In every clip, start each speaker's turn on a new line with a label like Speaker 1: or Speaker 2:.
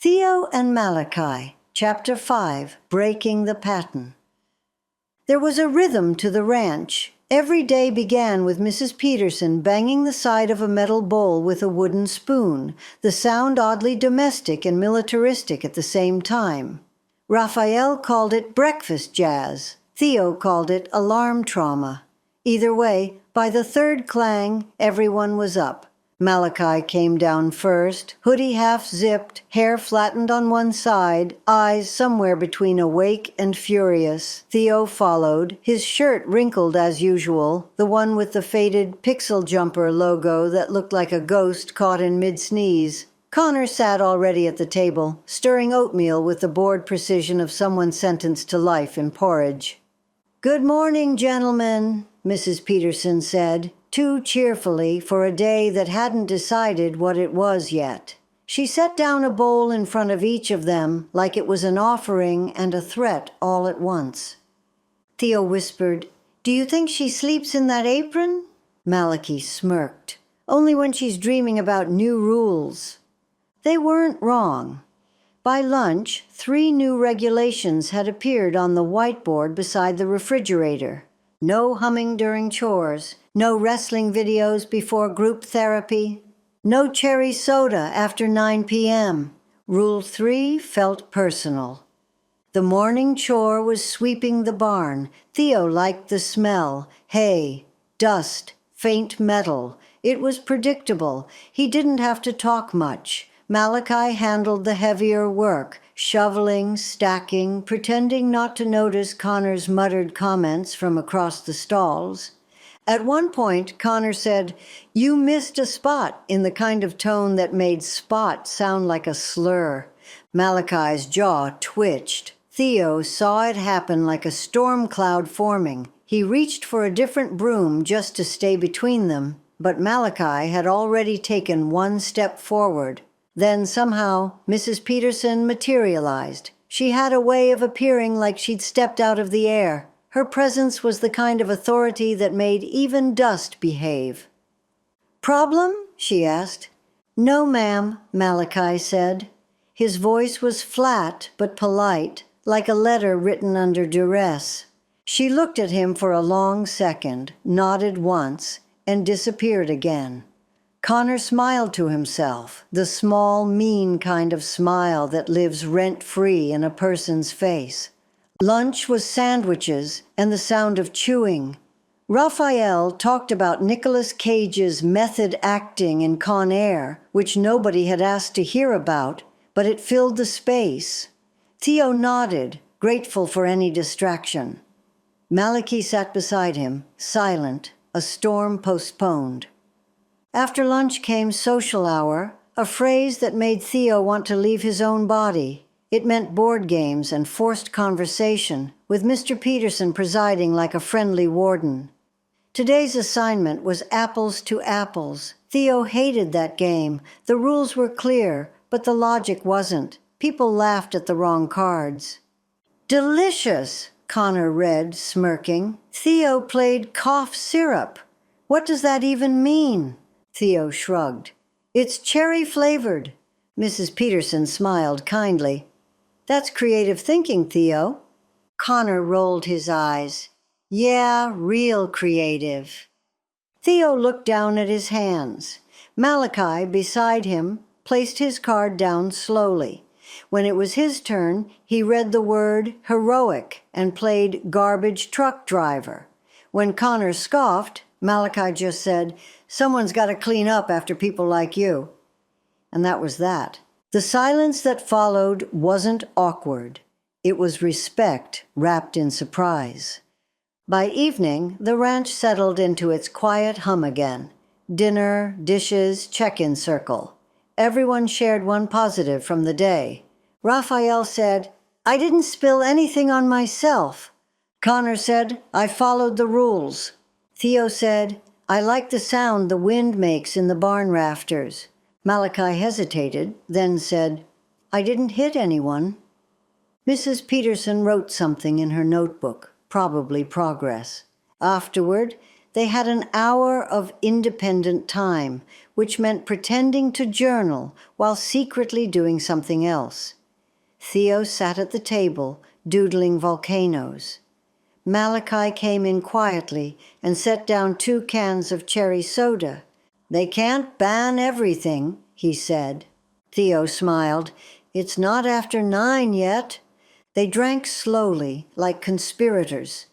Speaker 1: Theo and Malachi, Chapter 5, Breaking the Pattern. There was a rhythm to the ranch. Every day began with Mrs. Peterson banging the side of a metal bowl with a wooden spoon, the sound oddly domestic and militaristic at the same time. Raphael called it breakfast jazz. Theo called it alarm trauma. Either way, by the third clang, everyone was up. Malachi came down first, hoodie half-zipped, hair flattened on one side, eyes somewhere between awake and furious. Theo followed, his shirt wrinkled as usual, the one with the faded Pixel Jumper logo that looked like a ghost caught in mid-sneeze. Connor sat already at the table, stirring oatmeal with the bored precision of someone sentenced to life in porridge. "Good morning, gentlemen," Mrs. Peterson said, too cheerfully for a day that hadn't decided what it was yet. She set down a bowl in front of each of them like it was an offering and a threat all at once. Theo whispered, "Do you think she sleeps in that apron?" Malachi smirked. "Only when she's dreaming about new rules." They weren't wrong. By lunch, 3 new regulations had appeared on the whiteboard beside the refrigerator. No humming during chores, no wrestling videos before group therapy, no cherry soda after 9 p.m. Rule 3 felt personal. The morning chore was sweeping the barn. Theo liked the smell, hay, dust, faint metal. It was predictable. He didn't have to talk much. Malachi handled the heavier work, shoveling, stacking, pretending not to notice Connor's muttered comments from across the stalls. At one point, Connor said, "You missed a spot," in the kind of tone that made spot sound like a slur. Malachi's jaw twitched. Theo saw it happen like a storm cloud forming. He reached for a different broom just to stay between them, but Malachi had already taken one step forward. Then somehow, Mrs. Peterson materialized. She had a way of appearing like she'd stepped out of the air. Her presence was the kind of authority that made even dust behave. "Problem?" she asked. "No, ma'am," Malachi said. His voice was flat but polite, like a letter written under duress. She looked at him for a long second, nodded once, and disappeared again. Connor smiled to himself, the small, mean kind of smile that lives rent-free in a person's face. Lunch was sandwiches and the sound of chewing. Raphael talked about Nicolas Cage's method acting in Con Air, which nobody had asked to hear about, but it filled the space. Theo nodded, grateful for any distraction. Malachi sat beside him, silent, a storm postponed. After lunch came social hour, a phrase that made Theo want to leave his own body. It meant board games and forced conversation, with Mr. Peterson presiding like a friendly warden. Today's assignment was apples to apples. Theo hated that game. The rules were clear, but the logic wasn't. People laughed at the wrong cards. "Delicious," Connor read, smirking. Theo played cough syrup. "What does that even mean?" Theo shrugged. "It's cherry-flavored." Mrs. Peterson smiled kindly. "That's creative thinking, Theo." Connor rolled his eyes. "Yeah, real creative." Theo looked down at his hands. Malachi, beside him, placed his card down slowly. When it was his turn, he read the word heroic and played garbage truck driver. When Connor scoffed, Malachi just said, "Someone's got to clean up after people like you." And that was that. The silence that followed wasn't awkward. It was respect wrapped in surprise. By evening, the ranch settled into its quiet hum again. Dinner, dishes, check-in circle. Everyone shared one positive from the day. Raphael said, "I didn't spill anything on myself." Connor said, "I followed the rules." Theo said, "I like the sound the wind makes in the barn rafters." Malachi hesitated, then said, "I didn't hit anyone." Mrs. Peterson wrote something in her notebook, probably progress. Afterward, They had an hour of independent time, which meant pretending to journal while secretly doing something else. Theo sat at the table, doodling volcanoes. Malachi came in quietly and set down 2 cans of cherry soda. "They can't ban everything," he said. Theo smiled. "It's not after 9 yet." They drank slowly, like conspirators.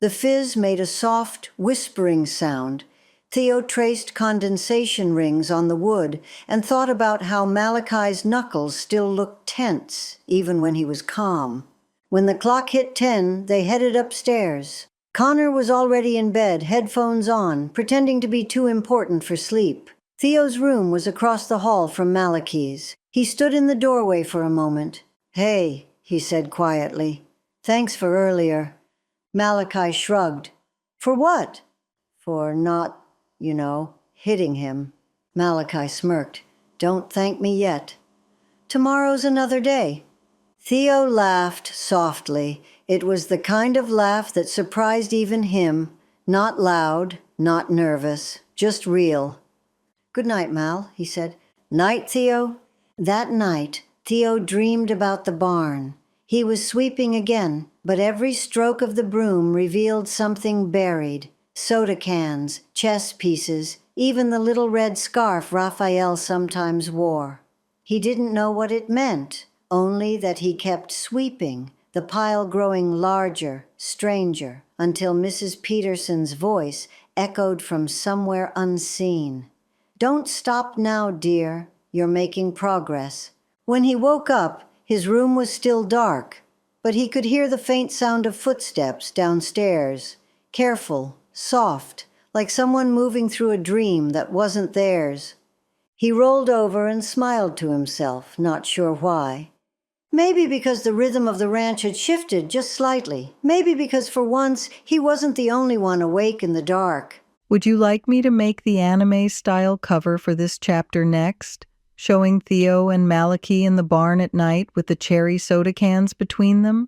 Speaker 1: The fizz made a soft, whispering sound. Theo traced condensation rings on the wood and thought about how Malachi's knuckles still looked tense, even when he was calm. When the clock hit 10, they headed upstairs. Connor was already in bed, headphones on, pretending to be too important for sleep. Theo's room was across the hall from Malachi's. He stood in the doorway for a moment. "Hey," he said quietly. "Thanks for earlier." Malachi shrugged. "For what?" "For not, hitting him." Malachi smirked. "Don't thank me yet." "Tomorrow's another day." Theo laughed softly. It was the kind of laugh that surprised even him. Not loud, not nervous, just real. "Good night, Mal," he said. "Night, Theo." That night, Theo dreamed about the barn. He was sweeping again, but every stroke of the broom revealed something buried. Soda cans, chess pieces, even the little red scarf Raphael sometimes wore. He didn't know what it meant, only that he kept sweeping, the pile growing larger, stranger, until Mrs. Peterson's voice echoed from somewhere unseen. "Don't stop now, dear. You're making progress." When he woke up, his room was still dark, but he could hear the faint sound of footsteps downstairs, careful, soft, like someone moving through a dream that wasn't theirs. He rolled over and smiled to himself, not sure why. Maybe because the rhythm of the ranch had shifted just slightly. Maybe because for once he wasn't the only one awake in the dark.
Speaker 2: Would you like me to make the anime-style cover for this chapter next, showing Theo and Malachi in the barn at night with the cherry soda cans between them?